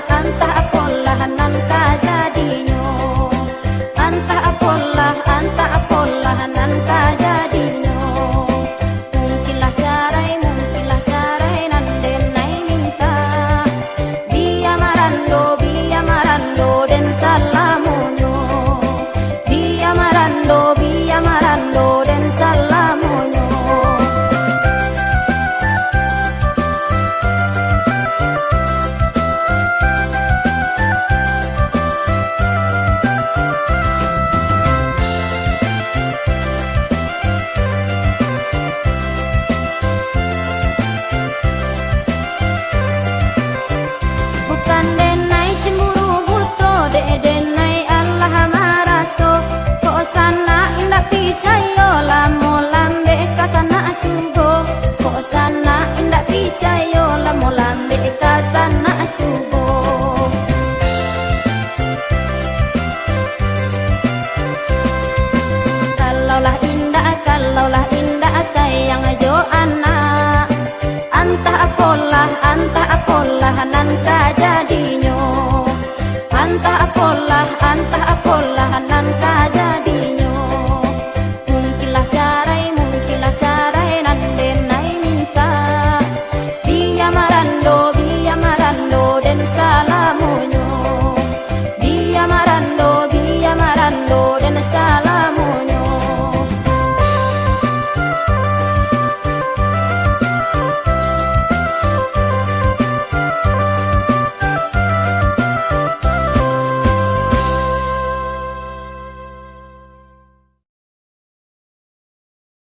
antah apolah nan kajadinyo. Antah apolah nan kajadinyo. Mungkinlah carai nan denai minta. Biya marando den salamonyo. Biya marando den salamonyo. Bukan denai cemburu buto, denai Allah maraso. Kok sana indah picayo, lamo lambe kasana cugo. Kok sana indah picayo, lamo lambe